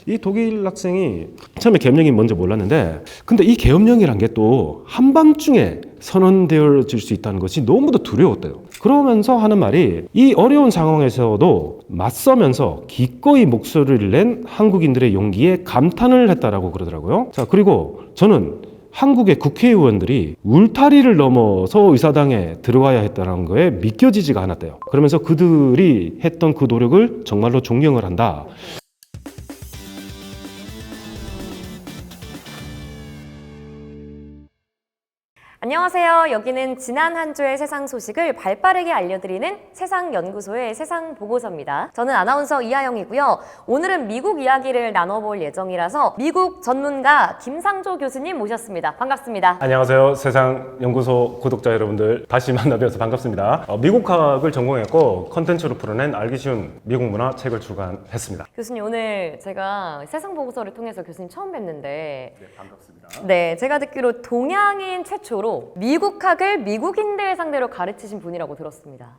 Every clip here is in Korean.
이 독일 학생이 처음에 계엄령이 뭔지 몰랐는데 근데 이 계엄령이란 게 또 한밤중에 선언되어질 수 있다는 것이 너무도 두려웠대요. 그러면서 하는 말이 이 어려운 상황에서도 맞서면서 기꺼이 목소리를 낸 한국인들의 용기에 감탄을 했다라고 그러더라고요. 자, 그리고 저는 한국의 국회의원들이 울타리를 넘어서 의사당에 들어와야 했다는 거에 믿겨지지가 않았대요. 그러면서 그들이 했던 그 노력을 정말로 존경을 한다. 안녕하세요. 여기는 지난 한 주의 세상 소식을 발빠르게 알려드리는 세상연구소의 세상보고서입니다. 저는 아나운서 이하영이고요. 오늘은 미국 이야기를 나눠볼 예정이라서 미국 전문가 김상조 교수님 모셨습니다. 반갑습니다. 안녕하세요. 세상연구소 구독자 여러분들 다시 만나뵈어서 반갑습니다. 미국학을 전공했고 컨텐츠로 풀어낸 알기 쉬운 미국 문화 책을 출간했습니다. 교수님, 오늘 제가 세상보고서를 통해서 교수님 처음 뵀는데 네, 반갑습니다. 네, 제가 듣기로 동양인 최초로 미국학을 미국인들 상대로 가르치신 분이라고 들었습니다.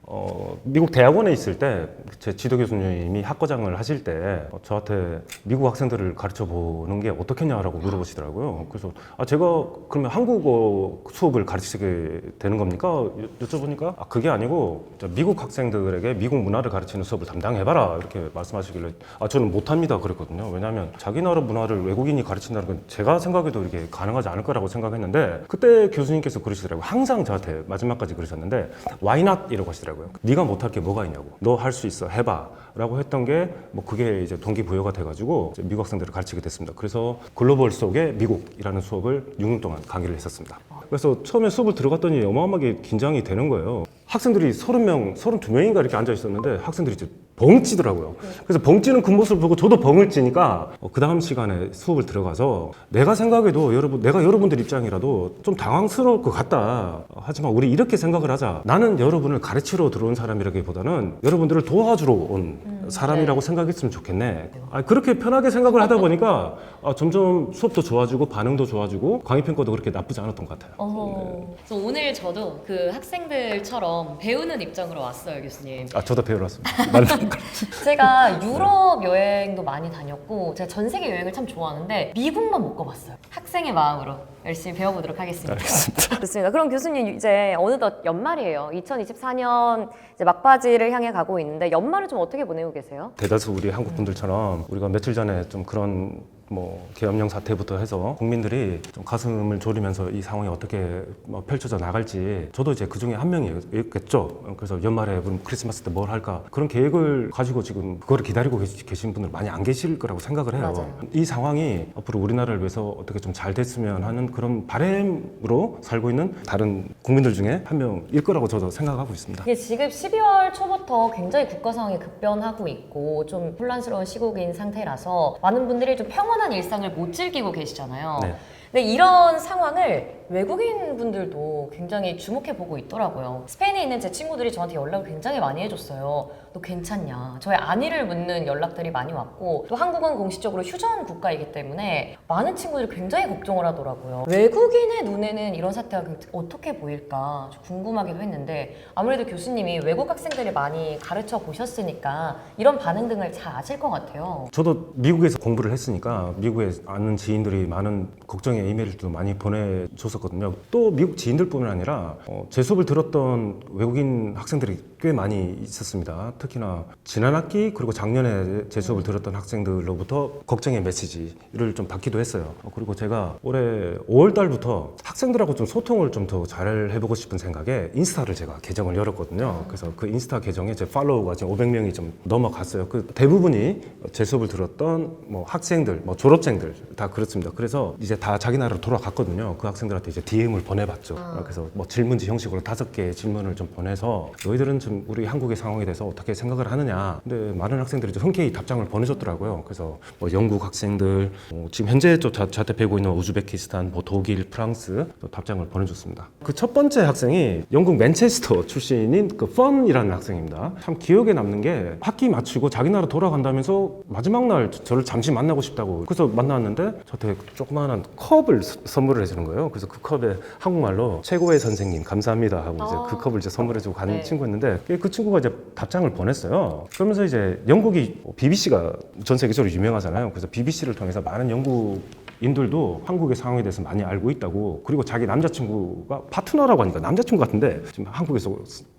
미국 대학원에 있을 때 제 지도 교수님이 학과장을 하실 때 저한테 미국 학생들을 가르쳐 보는 게 어떻겠냐라고 물어보시더라고요. 그래서 제가 그러면 한국어 수업을 가르치게 되는 겁니까? 여쭤보니까 그게 아니고 미국 학생들에게 미국 문화를 가르치는 수업을 담당해봐라 이렇게 말씀하시길래 저는 못합니다 그랬거든요. 왜냐하면 자기 나라 문화를 외국인이 가르친다는 건 제가 생각해도 이게 가능하지 않을 거라고 생각했는데 그때 교수님께서 그러시더라고요. 항상 저한테 마지막까지 그러셨는데 Why not? 이라고 하시더라고요. 네가 못할 게 뭐가 있냐고. 너 할 수 있어. 해봐. 라고 했던 게 그게 이제 동기부여가 돼가지고 미국 학생들을 가르치게 됐습니다. 그래서 글로벌 속의 미국이라는 수업을 6년 동안 강의를 했었습니다. 그래서 처음에 수업을 들어갔더니 어마어마하게 긴장이 되는 거예요. 학생들이 30명, 32명인가 이렇게 앉아 있었는데 학생들이 이제 벙 찌더라고요. 그래서 벙 찌는 그 모습을 보고 저도 벙을 찌니까 그 다음 시간에 수업을 들어가서 내가 생각해도 내가 여러분들 입장이라도 좀 당황스러울 것 같다. 하지만 우리 이렇게 생각을 하자. 나는 여러분을 가르치러 들어온 사람이라기보다는 여러분들을 도와주러 온 사람이라고 생각했으면 좋겠네. 그렇게 편하게 생각을 하다 보니까 점점 수업도 좋아지고 반응도 좋아지고 강의평가도 그렇게 나쁘지 않았던 것 같아요. 그래서 오늘 저도 그 학생들처럼 배우는 입장으로 왔어요, 교수님. 저도 배우러 왔습니다. 제가 유럽 여행도 많이 다녔고 제가 전 세계 여행을 참 좋아하는데 미국만 못 가봤어요. 학생의 마음으로 열심히 배워보도록 하겠습니다. 알겠습니다. 좋습니다. 그럼 교수님 이제 어느덧 연말이에요. 2024년 이제 막바지를 향해 가고 있는데 연말을 좀 어떻게 보내고 계세요? 대다수 우리 한국 분들처럼 우리가 며칠 전에 좀 그런 계엄령 사태부터 해서 국민들이 좀 가슴을 졸이면서 이 상황이 어떻게 펼쳐져 나갈지 저도 이제 그 중에 한 명이었겠죠. 그래서 연말에 크리스마스 때 뭘 할까 그런 계획을 가지고 지금 그거를 기다리고 계신 분들 많이 안 계실 거라고 생각을 해요. 맞아요. 이 상황이 앞으로 우리나라를 위해서 어떻게 좀 잘 됐으면 하는 그런 바람으로 살고 있는 다른 국민들 중에 한 명일 거라고 저도 생각하고 있습니다. 이게 지금 12월 초부터 굉장히 국가 상황이 급변하고 있고 좀 혼란스러운 시국인 상태라서 많은 분들이 좀 평온한 일상을 못 즐기고 계시잖아요. 네. 근데 이런 상황을 외국인 분들도 굉장히 주목해 보고 있더라고요. 스페인에 있는 제 친구들이 저한테 연락을 굉장히 많이 해줬어요. 너 괜찮냐? 저의 안위를 묻는 연락들이 많이 왔고 또 한국은 공식적으로 휴전 국가이기 때문에 많은 친구들이 굉장히 걱정을 하더라고요. 외국인의 눈에는 이런 사태가 어떻게 보일까 좀 궁금하기도 했는데 아무래도 교수님이 외국 학생들을 많이 가르쳐 보셨으니까 이런 반응 등을 잘 아실 것 같아요. 저도 미국에서 공부를 했으니까 미국에 아는 지인들이 많은 걱정의 이메일도 많이 보내줬었거든요. 또 미국 지인들뿐만 아니라 제 수업을 들었던 외국인 학생들이 꽤 많이 있었습니다. 특히나 지난 학기 그리고 작년에 제 수업을 들었던 학생들로부터 걱정의 메시지를 좀 받기도 했어요. 그리고 제가 올해 5월 달부터 학생들하고 좀 소통을 좀 더 잘 해보고 싶은 생각에 인스타를 제가 계정을 열었거든요. 그래서 그 인스타 계정에 제 팔로워가 지금 500명이 좀 넘어갔어요. 그 대부분이 제 수업을 들었던 학생들, 졸업생들 다 그렇습니다. 그래서 이제 다 자기 나라로 돌아갔거든요. 그 학생들한테 이제 DM을 보내봤죠. 그래서 질문지 형식으로 5개의 질문을 좀 보내서 너희들은 지금 우리 한국의 상황에 대해서 어떻게 생각을 하느냐. 근데 많은 학생들이 좀 흔쾌히 답장을 보내줬더라고요. 그래서 영국 학생들, 지금 현재 저한테 배우고 있는 우즈베키스탄, 독일, 프랑스 또 답장을 보내줬습니다. 그 첫 번째 학생이 영국 맨체스터 출신인 그 펀이라는 학생입니다. 참 기억에 남는 게 학기 마치고 자기 나라 돌아간다면서 마지막 날 저를 잠시 만나고 싶다고. 그래서 만났는데 저한테 조그마한 컵을 선물을 해주는 거예요. 그래서 그 컵에 한국말로 최고의 선생님 감사합니다 하고 이제 아. 그 컵을 이제 선물해주고 간 네. 친구였는데 그 친구가 이제 답장을 보냈어요. 그러면서 이제 영국이 BBC가 전 세계적으로 유명하잖아요. 그래서 BBC를 통해서 많은 영국인들도 한국의 상황에 대해서 많이 알고 있다고, 그리고 자기 남자친구가 파트너라고 하니까 남자친구 같은데 지금 한국에서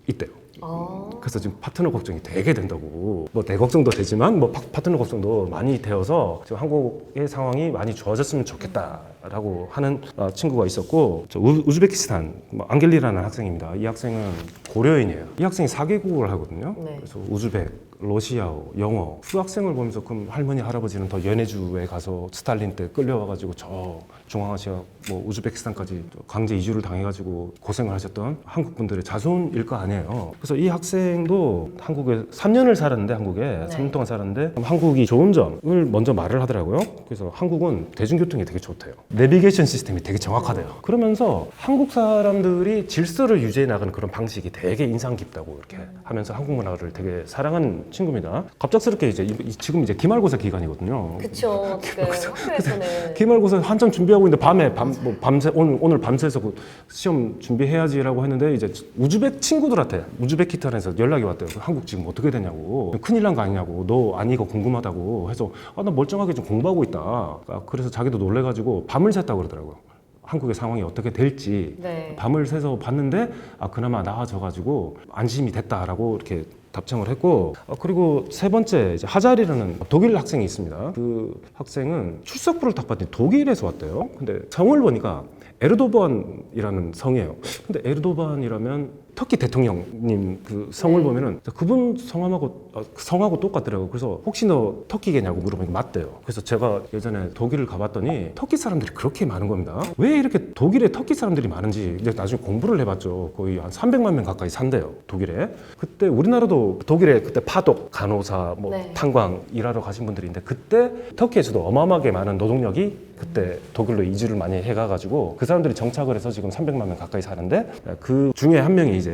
있대요. 아. 그래서 지금 파트너 걱정이 되게 된다고. 뭐 내 걱정도 되지만 뭐 파트너 걱정도 많이 되어서 지금 한국의 상황이 많이 좋아졌으면 좋겠다라고 하는 친구가 있었고, 저 우즈베키스탄 앙겔리라는 학생입니다. 이 학생은 고려인이에요. 이 학생이 4개국어를 하거든요. 네. 그래서 우즈벡, 러시아어, 영어. 그 학생을 보면서 그럼 할머니 할아버지는 더 연해주에 가서 스탈린 때 끌려와가지고 저 중앙아시아 뭐 우즈베키스탄까지 강제 이주를 당해가지고 고생을 하셨던 한국 분들의 자손일 거 아니에요. 그래서 이 학생도 한국에 3년을 살았는데, 한국에 네. 3년 동안 살았는데 한국이 좋은 점을 먼저 말을 하더라고요. 그래서 한국은 대중교통이 되게 좋대요. 내비게이션 시스템이 되게 정확하대요. 그러면서 한국 사람들이 질서를 유지해 나가는 그런 방식이 되게 인상 깊다고 이렇게 하면서 한국 문화를 되게 사랑하는 친구입니다. 갑작스럽게 이제 지금 이제 기말고사 기간이거든요. 그쵸. 지금 학교에서는 기말고사 한참 준비하고 있는데 밤새 오늘 밤새서 그 시험 준비해야지라고 했는데 이제 우즈벡 친구들한테 우즈베키스탄에서 연락이 왔대요. 한국 지금 어떻게 되냐고, 큰일 난 거 아니냐고, 너 아니가 궁금하다고 해서 나 멀쩡하게 좀 공부하고 있다. 그래서 자기도 놀래가지고 밤을 샜다고 그러더라고요. 한국의 상황이 어떻게 될지 네. 밤을 새서 봤는데 그나마 나아져가지고 안심이 됐다라고 이렇게 답장을 했고, 그리고 세 번째 이제 하자리라는 독일 학생이 있습니다. 그 학생은 출석부를 딱 봤더니 독일에서 왔대요. 근데 성을 보니까 에르도반이라는 성이에요. 근데 에르도반이라면 터키 대통령님 그 성을 보면은 그분 성하고 똑같더라고요. 그래서 혹시 너 터키계냐고 물어보니까 맞대요. 그래서 제가 예전에 독일을 가봤더니 터키 사람들이 그렇게 많은 겁니다. 왜 이렇게 독일에 터키 사람들이 많은지 이제 나중에 공부를 해봤죠. 거의 한 300만 명 가까이 산대요, 독일에. 그때 우리나라도 독일에 그때 파독, 간호사, 뭐 네. 탄광 일하러 가신 분들인데, 그때 터키에서도 어마어마하게 많은 노동력이 그때 독일로 이주를 많이 해가가지고 그 사람들이 정착을 해서 지금 300만 명 가까이 사는데, 그 중에 한 명이 이제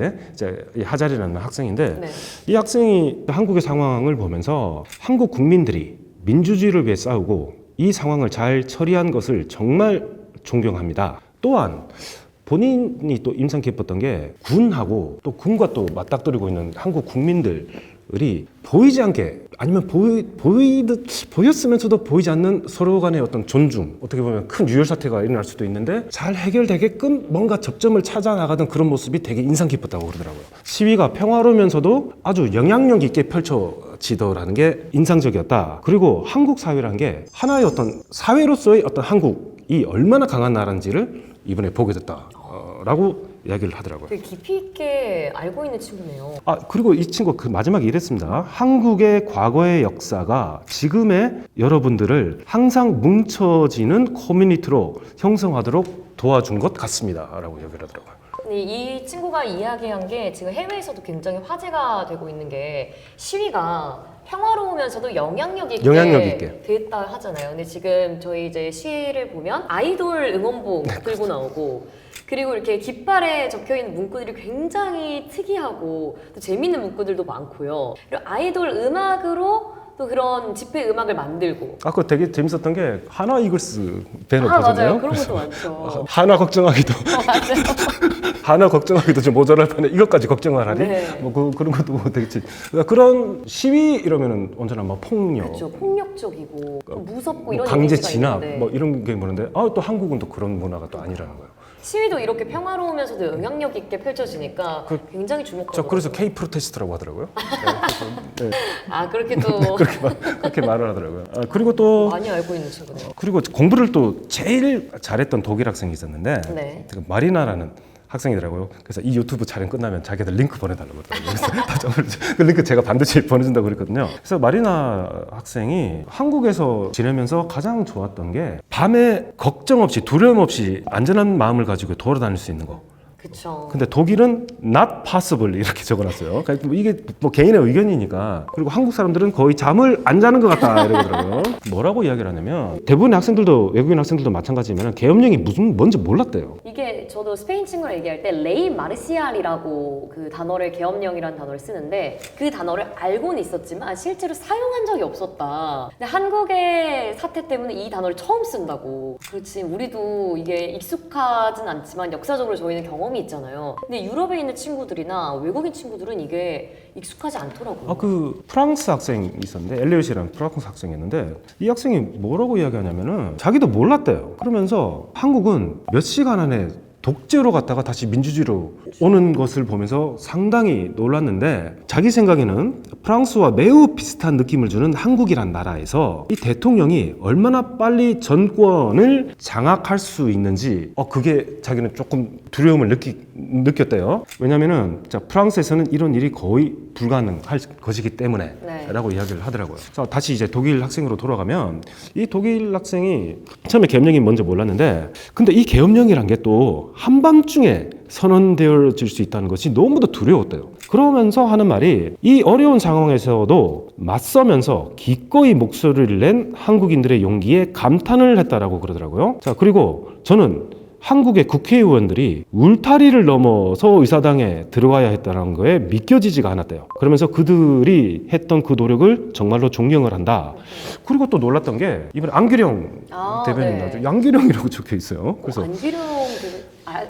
이 하자리라는 학생인데, 네. 이 학생이 한국의 상황을 보면서 한국 국민들이 민주주의를 위해 싸우고 이 상황을 잘 처리한 것을 정말 존경합니다. 또한 본인이 또 인상 깊었던 게 군하고 또 군과 또 맞닥뜨리고 있는 한국 국민들이 보이지 않게, 아니면 보였으면서도 보이지 않는 서로 간의 어떤 존중, 어떻게 보면 큰 유혈 사태가 일어날 수도 있는데 잘 해결되게끔 뭔가 접점을 찾아 나가던 그런 모습이 되게 인상 깊었다고 그러더라고요. 시위가 평화로우면서도 아주 영향력 있게 펼쳐지더라는 게 인상적이었다. 그리고 한국 사회라는 게 하나의 어떤 사회로서의 어떤 한국이 얼마나 강한 나라인지를 이번에 보게 됐다라고 이야기를 하더라고요. 되게 깊이 있게 알고 있는 친구네요. 그리고 이 친구 그 마지막에 이랬습니다. 한국의 과거의 역사가 지금의 여러분들을 항상 뭉쳐지는 커뮤니티로 형성하도록 도와준 것 같습니다 라고 얘기를 하더라고요. 이 친구가 이야기한 게 지금 해외에서도 굉장히 화제가 되고 있는 게, 시위가 평화로우면서도 영향력 있게 됐다 하잖아요. 근데 지금 저희 이제 시위를 보면 아이돌 응원복 들고 나오고, 그리고 이렇게 깃발에 적혀있는 문구들이 굉장히 특이하고 또 재밌는 문구들도 많고요. 그리고 아이돌 음악으로 또 그런 집회 음악을 만들고. 그거 되게 재밌었던 게 하나 이글스 배너 맞아요. 보잖아요. 그런 것도 많죠. 하나 걱정하기도 맞아요. 하나 걱정하기도 좀 모자랄 판에 이것까지 걱정을 하니? 네. 그런 것도 되게 그런 시위 이러면은 언제나 막 폭력, 그렇죠. 폭력적이고 무섭고 이런 강제 이미지가 진압 있는데, 뭐 이런 게 많은데 또 한국은 또 그런 문화가 또 아니라는 거예요. 시위도 이렇게 평화로우면서도 영향력 있게 펼쳐지니까 굉장히 주목받고. 그래서 K 프로테스트라고 하더라고요. 네, 그렇게 또 그렇게 말을 하더라고요. 그리고 또 많이 알고 있는 친구네요. 그리고 공부를 또 제일 잘했던 독일 학생이 있었는데, 네. 그 마리나라는 학생이더라고요. 그래서 이 유튜브 촬영 끝나면 자기들 링크 보내달라고 그러더라고요. 그래서 그 링크 제가 반드시 보내준다고 그랬거든요. 그래서 마리나 학생이 한국에서 지내면서 가장 좋았던 게 밤에 걱정 없이 두려움 없이 안전한 마음을 가지고 돌아다닐 수 있는 거. 그쵸. 근데 독일은 not possible 이렇게 적어놨어요. 그러니까 뭐 이게 뭐 개인의 의견이니까. 그리고 한국 사람들은 거의 잠을 안 자는 것 같다 이러더라고요. 뭐라고 이야기를 하냐면 대부분의 학생들도 외국인 학생들도 마찬가지지만 계엄령이 뭔지 몰랐대요. 이게 저도 스페인 친구랑 얘기할 때 레이 마르시알이라고 그 단어를 계엄령이라는 단어를 쓰는데 그 단어를 알고는 있었지만 실제로 사용한 적이 없었다. 근데 한국의 사태 때문에 이 단어를 처음 쓴다고. 그렇지 우리도 이게 익숙하진 않지만 역사적으로 저희는 경험이 있잖아요. 근데 유럽에 있는 친구들이나 외국인 친구들은 이게 익숙하지 않더라고요. 그 프랑스 학생이 있었는데 엘리엇이라는 프랑스 학생이었는데 이 학생이 뭐라고 이야기하냐면은 자기도 몰랐대요. 그러면서 한국은 몇 시간 안에 독재로 갔다가 다시 민주주의로 오는 것을 보면서 상당히 놀랐는데 자기 생각에는 프랑스와 매우 비슷한 느낌을 주는 한국이란 나라에서 이 대통령이 얼마나 빨리 정권을 장악할 수 있는지 그게 자기는 조금 두려움을 느꼈대요. 왜냐면은 프랑스에서는 이런 일이 거의 불가능할 것이기 때문에 네. 라고 이야기를 하더라고요. 자, 다시 이제 독일 학생으로 돌아가면 이 독일 학생이 처음에 계엄령이 뭔지 몰랐는데 근데 이 계엄령이란 게 또 한밤중에 선언되어질 수 있다는 것이 너무도 두려웠대요. 그러면서 하는 말이 이 어려운 상황에서도 맞서면서 기꺼이 목소리를 낸 한국인들의 용기에 감탄을 했다라고 그러더라고요. 자, 그리고 저는 한국의 국회의원들이 울타리를 넘어서 의사당에 들어와야 했다는 거에 믿겨지지가 않았대요. 그러면서 그들이 했던 그 노력을 정말로 존경을 한다. 그리고 또 놀랐던 게 이번에 안기령 대변인 나왔죠. 양기령이라고 적혀 있어요. 그래서 안기령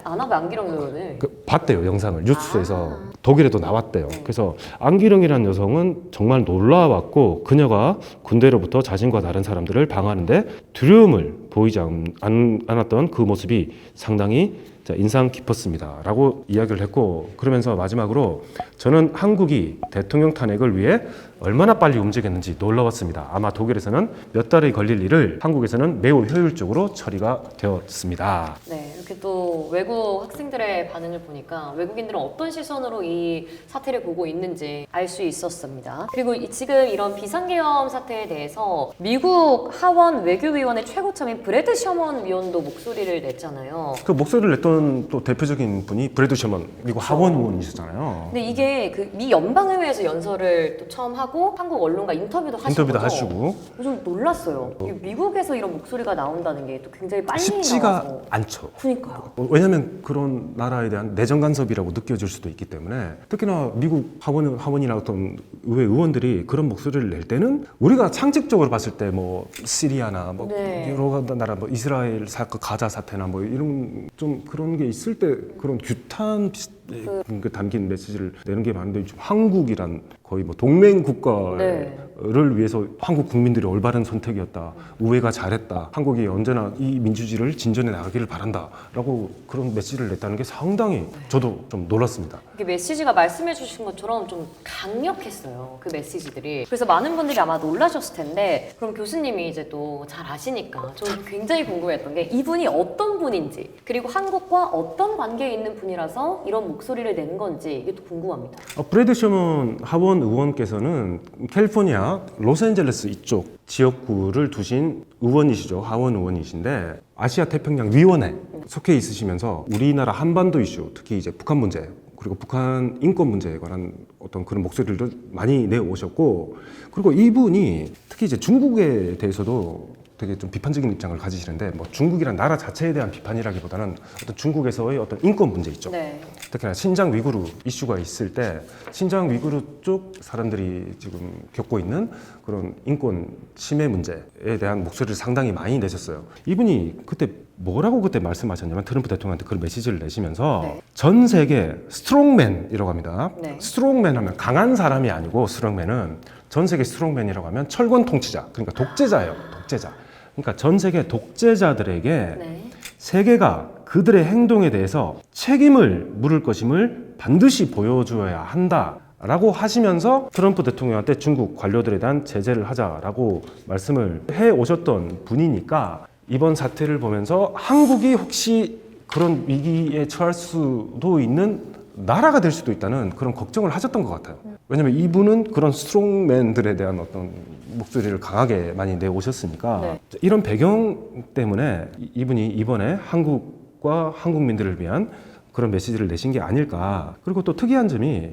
안하고 안기령 의원을 봤대요. 영상을 뉴스에서 독일에도 나왔대요. 그래서 안기령이라는 여성은 정말 놀라웠고 그녀가 군대로부터 자신과 다른 사람들을 방어하는데 두려움을 보이지 않았던 그 모습이 상당히 인상 깊었습니다 라고 이야기를 했고 그러면서 마지막으로 저는 한국이 대통령 탄핵을 위해 얼마나 빨리 움직였는지 놀라웠습니다. 아마 독일에서는 몇 달이 걸릴 일을 한국에서는 매우 효율적으로 처리가 되었습니다. 네, 이렇게 또 외국 학생들의 반응을 보니까 외국인들은 어떤 시선으로 이 사태를 보고 있는지 알 수 있었습니다. 그리고 지금 이런 비상계엄 사태에 대해서 미국 하원 외교위원회 최고참인 브래드 셔먼 위원도 목소리를 냈잖아요. 그 목소리를 냈던 또 대표적인 분이 브래드 셔먼 미국 하원 의원이셨잖아요. 근데 이게 그 미 연방의회에서 연설을 또 처음 하고 한국 언론과 인터뷰도 하시고 좀 놀랐어요. 미국에서 이런 목소리가 나온다는 게 또 굉장히 빨리 쉽지가 나와서. 않죠. 그러니까요. 왜냐하면 그런 나라에 대한 내정 간섭이라고 느껴질 수도 있기 때문에 특히나 미국 하원이나 어떤 의회 의원들이 그런 목소리를 낼 때는 우리가 상식적으로 봤을 때 뭐 시리아나 뭐 네. 여러 나라 뭐 이스라엘 사건 가자 사태나 뭐 이런 좀 그런 게 있을 때 그런 규탄 그 담긴 메시지를 내는 게 많은데 좀 한국이란 거의 뭐 동맹 국가를 위해서 한국 국민들이 올바른 선택이었다. 우회가 잘했다. 한국이 언제나 이 민주주의를 진전해 나가기를 바란다라고 그런 메시지를 냈다는 게 상당히 저도 좀 놀랐습니다. 이게 메시지가 말씀해 주신 것처럼 좀 강력했어요. 그 메시지들이. 그래서 많은 분들이 아마 놀라셨을 텐데 그럼 교수님이 이제 또 잘 아시니까 저는 굉장히 궁금했던 게 이분이 어떤 분인지 그리고 한국과 어떤 관계에 있는 분이라서 이런 목소리를 낸 건지 이게 또 궁금합니다. 브래드 셔먼 하원 의원께서는 캘리포니아 로스앤젤레스 이쪽 지역구를 두신 의원이시죠. 하원 의원이신데 아시아 태평양 위원회 속해 있으시면서 우리나라 한반도 이슈 특히 이제 북한 문제 그리고 북한 인권 문제에 관한 어떤 그런 목소리를 많이 내오셨고 그리고 이분이 특히 이제 중국에 대해서도 되게 좀 비판적인 입장을 가지시는데 뭐 중국이란 나라 자체에 대한 비판이라기보다는 어떤 중국에서의 어떤 인권 문제 있죠. 네. 특히나 신장 위구르 이슈가 있을 때 신장 위구르 쪽 사람들이 지금 겪고 있는 그런 인권 침해 문제에 대한 목소리를 상당히 많이 내셨어요. 이분이 그때 뭐라고 그때 말씀하셨냐면 트럼프 대통령한테 그런 메시지를 내시면서 전 세계 스트롱맨이라고 합니다. 네. 스트롱맨 하면 강한 사람이 아니고 스트롱맨은 전 세계 스트롱맨이라고 하면 철권 통치자 그러니까 독재자예요. 독재자. 그러니까 전 세계 독재자들에게 네. 세계가 그들의 행동에 대해서 책임을 물을 것임을 반드시 보여줘야 한다라고 하시면서 트럼프 대통령한테 중국 관료들에 대한 제재를 하자라고 말씀을 해 오셨던 분이니까 이번 사태를 보면서 한국이 혹시 그런 위기에 처할 수도 있는 나라가 될 수도 있다는 그런 걱정을 하셨던 것 같아요. 왜냐면 이분은 그런 스트롱맨들에 대한 어떤 목소리를 강하게 많이 내오셨으니까 네. 이런 배경 때문에 이분이 이번에 한국과 한국민들을 위한 그런 메시지를 내신 게 아닐까. 그리고 또 특이한 점이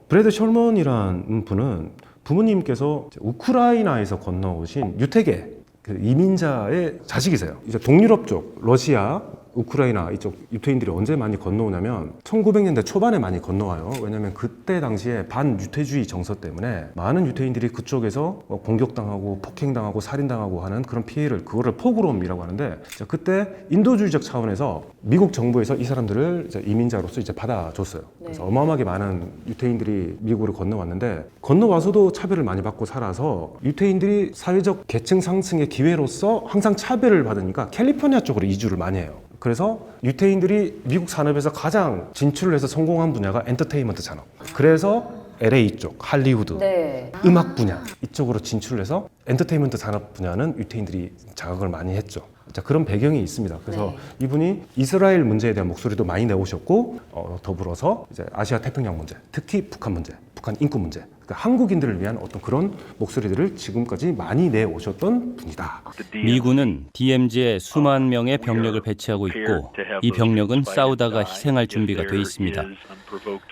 브래드 셜먼이라는 분은 부모님께서 우크라이나에서 건너오신 유태계 그 이민자의 자식이세요. 이제 동유럽 쪽 러시아, 우크라이나 이쪽 유태인들이 언제 많이 건너오냐면 1900년대 초반에 많이 건너와요. 왜냐하면 그때 당시에 반유태주의 정서 때문에 많은 유태인들이 그쪽에서 공격당하고 폭행당하고 살인당하고 하는 그런 피해를 그거를 포그롬이라고 하는데 그때 인도주의적 차원에서 미국 정부에서 이 사람들을 이제 이민자로서 이제 받아줬어요. 그래서 어마어마하게 많은 유태인들이 미국으로 건너왔는데 건너와서도 차별을 많이 받고 살아서 유태인들이 사회적 계층 상승의 기회로서 항상 차별을 받으니까 캘리포니아 쪽으로 이주를 많이 해요. 그래서 유태인들이 미국 산업에서 가장 진출을 해서 성공한 분야가 엔터테인먼트 산업. 그래서 LA 쪽, 할리우드, 네. 음악 분야 이쪽으로 진출을 해서 엔터테인먼트 산업 분야는 유태인들이 자각을 많이 했죠. 자, 그런 배경이 있습니다. 그래서 네. 이분이 이스라엘 문제에 대한 목소리도 많이 내오셨고 더불어서 이제 아시아 태평양 문제, 특히 북한 문제, 북한 인권 문제, 그러니까 한국인들을 위한 어떤 그런 목소리들을 지금까지 많이 내오셨던 분이다. 미군은 DMZ에 수만 명의 병력을 배치하고 있고 이 병력은 싸우다가 희생할 준비가 돼 있습니다.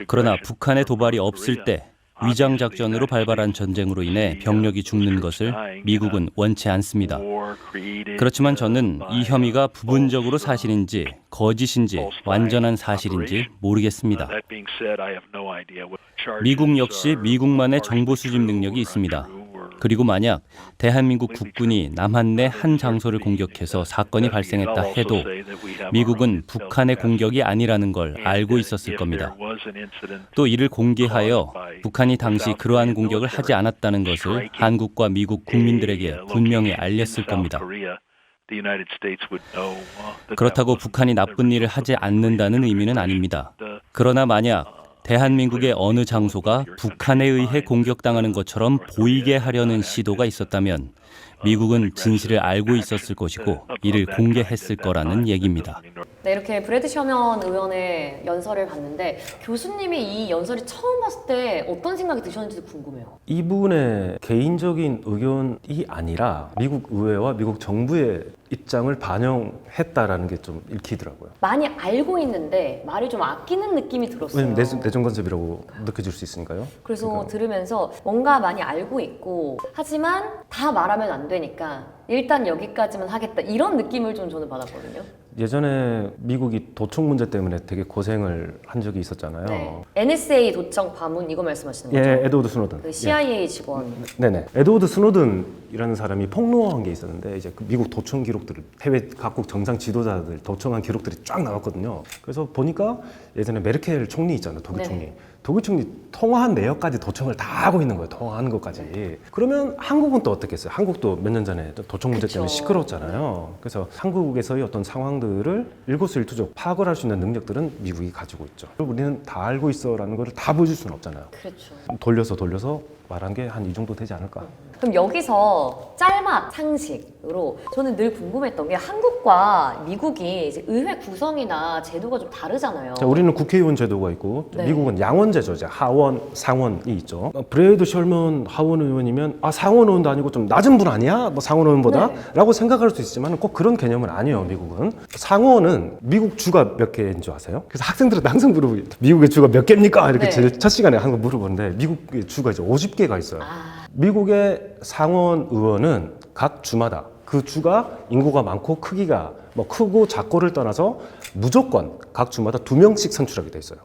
그러나 북한의 도발이 없을 때 위장작전으로 발발한 전쟁으로 인해 병력이 죽는 것을 미국은 원치 않습니다. 그렇지만 저는 이 혐의가 부분적으로 사실인지 거짓인지 완전한 사실인지 모르겠습니다. 미국 역시 미국만의 정보 수집 능력이 있습니다. 그리고 만약 대한민국 국군이 남한 내 한 장소를 공격해서 사건이 발생했다 해도 미국은 북한의 공격이 아니라는 걸 알고 있었을 겁니다. 또 이를 공개하여 북한이 당시 그러한 공격을 하지 않았다는 것을 한국과 미국 국민들에게 분명히 알렸을 겁니다. 그렇다고 북한이 나쁜 일을 하지 않는다는 의미는 아닙니다. 그러나 만약 대한민국의 어느 장소가 북한에 의해 공격당하는 것처럼 보이게 하려는 시도가 있었다면 미국은 진실을 알고 있었을 것이고 이를 공개했을 거라는 얘기입니다. 네, 이렇게 브래드 셔먼 의원의 연설을 봤는데 교수님이 이 연설을 처음 봤을 때 어떤 생각이 드셨는지도 궁금해요. 이분의 개인적인 의견이 아니라 미국 의회와 미국 정부의 입장을 반영했다라는 게 좀 읽히더라고요. 많이 알고 있는데 말을 좀 아끼는 느낌이 들었어요. 왜냐면 내정 건cep이라고 느껴질 수 있으니까요. 그래서 그러니까. 들으면서 뭔가 많이 알고 있고 하지만 다 말하면 안 되니까 일단 여기까지만 하겠다 이런 느낌을 좀 저는 받았거든요. 예전에 미국이 도청 문제 때문에 되게 고생을 한 적이 있었잖아요. 네. NSA 도청 파문 이거 말씀하시는 거죠? 예, 에드워드 스노든. 그 CIA 직원. 네네. 에드워드 스노든이라는 사람이 폭로한 게 있었는데 이제 그 미국 도청 기록들을 해외 각국 정상 지도자들 도청한 기록들이 쫙 나왔거든요. 그래서 보니까 예전에 메르켈 총리 있잖아요, 독일 네. 총리. 독일 총리 통화한 내역까지 도청을 다 하고 있는 거예요. 통화하는 것까지. 그러면 한국은 또 어떻겠어요? 한국도 몇 년 전에 도청 문제 때문에 그쵸. 시끄러웠잖아요. 그래서 한국에서의 어떤 상황들을 일거수일투족 파악을 할 수 있는 능력들은 미국이 가지고 있죠. 우리는 다 알고 있어라는 걸 다 보여줄 수는 없잖아요. 그렇죠. 돌려서 말한 게 한 이 정도 되지 않을까. 그럼 여기서 짤막 상식으로 저는 늘 궁금했던 게 한국과 미국이 이제 의회 구성이나 제도가 좀 다르잖아요. 자, 우리는 국회의원 제도가 있고 네. 미국은 양원 제도죠. 하원, 상원이 있죠. 브래드 셜먼 하원 의원이면 상원 의원도 아니고 좀 낮은 분 아니야? 뭐 상원 의원보다? 네. 라고 생각할 수 있지만 꼭 그런 개념은 아니에요. 미국은. 상원은 미국 주가 몇 개인 줄 아세요? 그래서 학생들은 항상 물어보고 미국의 주가 몇 개입니까? 이렇게 네. 제일 첫 시간에 항상 물어보는데 미국의 주가 이제 50개가 있어요. 미국의 상원 의원은 각 주마다 그 주가 인구가 많고 크기가 뭐 크고 작고를 떠나서 무조건 각 주마다 2명씩 선출하게 돼 있어요.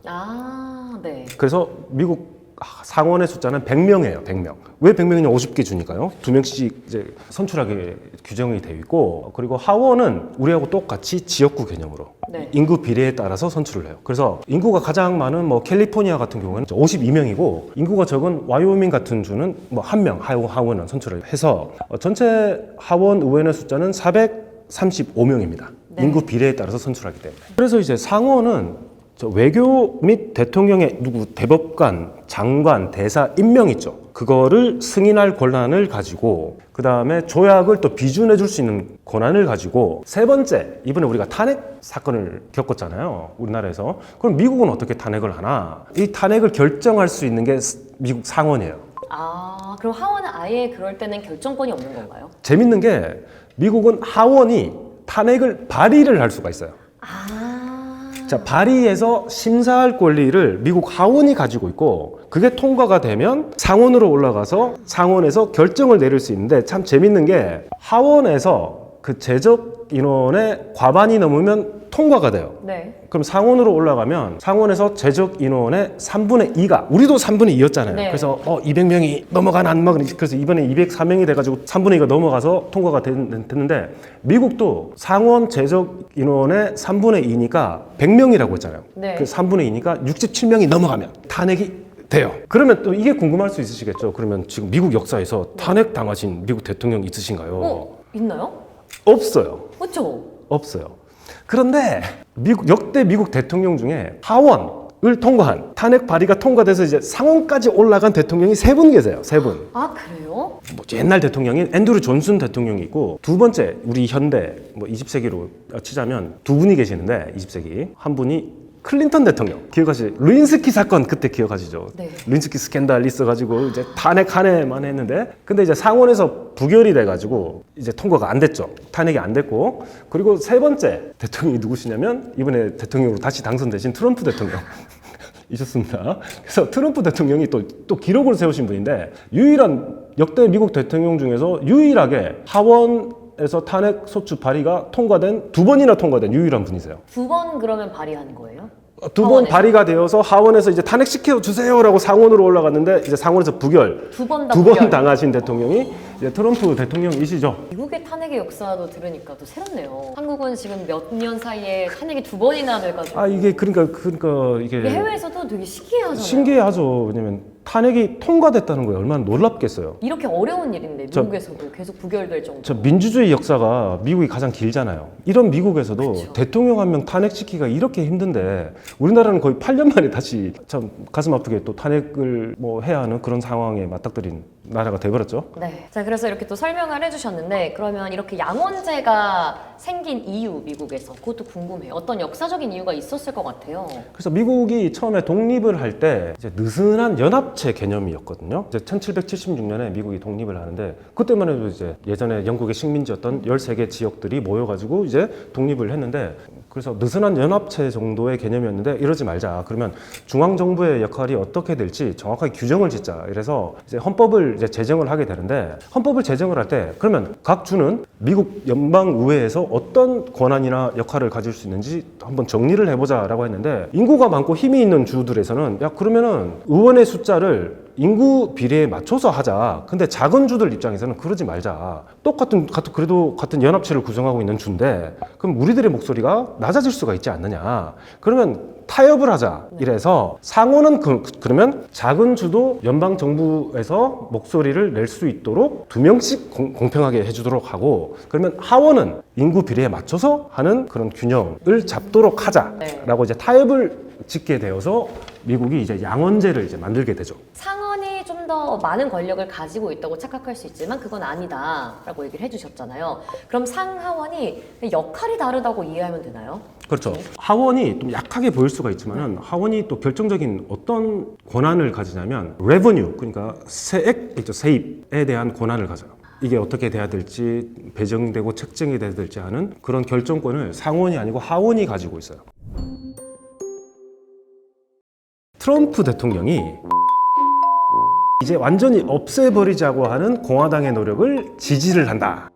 네. 그래서 미국 상원의 숫자는 100명이에요. 100명. 왜 100명이냐? 50개 주니까요. 2명씩 이제 선출하게 규정이 되어 있고, 그리고 하원은 우리하고 똑같이 지역구 개념으로 네. 인구 비례에 따라서 선출을 해요. 그래서 인구가 가장 많은 뭐 캘리포니아 같은 경우는 52명이고 인구가 적은 와이오밍 같은 주는 뭐 1명 하원은 선출을 해서 전체 하원 의원의 숫자는 435명입니다. 네. 인구 비례에 따라서 선출하기 때문에. 그래서 이제 상원은 외교 및 대통령의 대법관, 장관, 대사 임명 있죠. 그거를 승인할 권한을 가지고 그 다음에 조약을 또 비준해 줄 수 있는 권한을 가지고 세 번째, 이번에 우리가 탄핵 사건을 겪었잖아요. 우리나라에서. 그럼 미국은 어떻게 탄핵을 하나? 이 탄핵을 결정할 수 있는 게 미국 상원이에요. 그럼 하원은 아예 그럴 때는 결정권이 없는 건가요? 재밌는 게 미국은 하원이 탄핵을 발의를 할 수가 있어요. 자, 발의해서 심사할 권리를 미국 하원이 가지고 있고 그게 통과가 되면 상원으로 올라가서 상원에서 결정을 내릴 수 있는데 참 재밌는 게 하원에서 그 제적 인원의 과반이 넘으면 통과가 돼요. 네. 그럼 상원으로 올라가면 상원에서 제적 인원의 3분의 2가 우리도 3분의 2였잖아요. 네. 그래서 200명이 넘어가나 안 넘어가나 그래서 이번에 204명이 돼가지고 3분의 2가 넘어가서 통과가 됐는데 미국도 상원 제적 인원의 3분의 2니까 100명이라고 했잖아요. 네. 그 3분의 2니까 67명이 넘어가면 탄핵이 돼요. 그러면 또 이게 궁금할 수 있으시겠죠. 그러면 지금 미국 역사에서 탄핵 당하신 미국 대통령 있으신가요? 있나요? 없어요. 그렇죠. 없어요. 그런데 역대 미국 대통령 중에 하원을 통과한 탄핵 발의가 통과돼서 이제 상원까지 올라간 대통령이 3분 계세요. 3분. 아, 그래요? 뭐 옛날 대통령인 앤드류 존슨 대통령이 있고 두 번째 우리 현대 뭐 20세기로 치자면 두 분이 계시는데 20세기 한 분이 클린턴 대통령 기억하시죠? 루인스키 사건 그때 기억하시죠? 네. 루인스키 스캔들 있어가지고 이제 탄핵 한 해만 했는데 근데 이제 상원에서 부결이 돼가지고 이제 통과가 안 됐죠. 탄핵이 안 됐고 그리고 세 번째 대통령이 누구시냐면 이번에 대통령으로 다시 당선되신 트럼프 대통령. 이셨습니다. 그래서 트럼프 대통령이 또 기록을 세우신 분인데 유일한 역대 미국 대통령 중에서 유일하게 하원에서 탄핵 소추 발의가 통과된 2번이나 통과된 유일한 분이세요. 2번 그러면 발의하는 거예요? 2번 하원에서? 발의가 되어서 하원에서 이제 탄핵시켜 주세요라고 상원으로 올라갔는데 이제 상원에서 부결. 2번 다 두 번 부결. 당하신 대통령이 이제 트럼프 대통령이시죠. 미국의 탄핵의 역사도 들으니까 또 새롭네요. 한국은 지금 몇 년 사이에 탄핵이 2번이나 돼가지고. 이게 그러니까 이게 이게 해외에서도 되게 신기하잖아요. 신기하죠. 왜냐면 탄핵이 통과됐다는 거에 얼마나 놀랍겠어요. 이렇게 어려운 일인데 미국에서도 계속 부결될 정도. 저 민주주의 역사가 미국이 가장 길잖아요. 이런 미국에서도 그쵸. 대통령 한 명 탄핵시키기가 이렇게 힘든데 우리나라는 거의 8년 만에 다시 참 가슴 아프게 또 탄핵을 뭐 해야 하는 그런 상황에 맞닥뜨린 나라가 돼버렸죠. 네. 자, 그래서 이렇게 또 설명을 해주셨는데 그러면 이렇게 양원제가 생긴 이유 미국에서 그것도 궁금해요. 어떤 역사적인 이유가 있었을 것 같아요. 그래서 미국이 처음에 독립을 할 때 이제 느슨한 연합체 개념이었거든요. 이제 1776년에 미국이 독립을 하는데 그때만 해도 이제 예전에 영국의 식민지였던 13개 지역들이 모여가지고 이제 독립을 했는데 그래서 느슨한 연합체 정도의 개념이었는데 이러지 말자. 그러면 중앙정부의 역할이 어떻게 될지 정확하게 규정을 짓자. 이래서 이제 헌법을 이제 제정을 하게 되는데 헌법을 제정을 할 때 그러면 각 주는 미국 연방의회에서 어떤 권한이나 역할을 가질 수 있는지 한번 정리를 해보자라고 했는데 인구가 많고 힘이 있는 주들에서는 야 그러면은 의원의 숫자를 인구 비례에 맞춰서 하자. 근데 작은 주들 입장에서는 그러지 말자. 그래도 같은 연합체를 구성하고 있는 주인데 그럼 우리들의 목소리가 낮아질 수가 있지 않느냐. 그러면 타협을 하자. 이래서 상원은 그러면 작은 주도 연방 정부에서 목소리를 낼 수 있도록 2명씩 공평하게 해주도록 하고 그러면 하원은 인구 비례에 맞춰서 하는 그런 균형을 잡도록 하자라고 이제 타협을 짓게 되어서 미국이 이제 양원제를 이제 만들게 되죠. 상원이 좀 더 많은 권력을 가지고 있다고 착각할 수 있지만 그건 아니다라고 얘기를 해주셨잖아요. 그럼 상하원이 역할이 다르다고 이해하면 되나요? 그렇죠. 하원이 좀 약하게 보일 수가 있지만은 하원이 또 결정적인 어떤 권한을 가지냐면 revenue 그러니까 세액 있죠 세입에 대한 권한을 가져요. 이게 어떻게 돼야 될지 배정되고 책정이 돼야 될지 하는 그런 결정권을 상원이 아니고 하원이 가지고 있어요. 트럼프 대통령이 이제 완전히 없애버리자고 하는 공화당의 노력을 지지를 한다.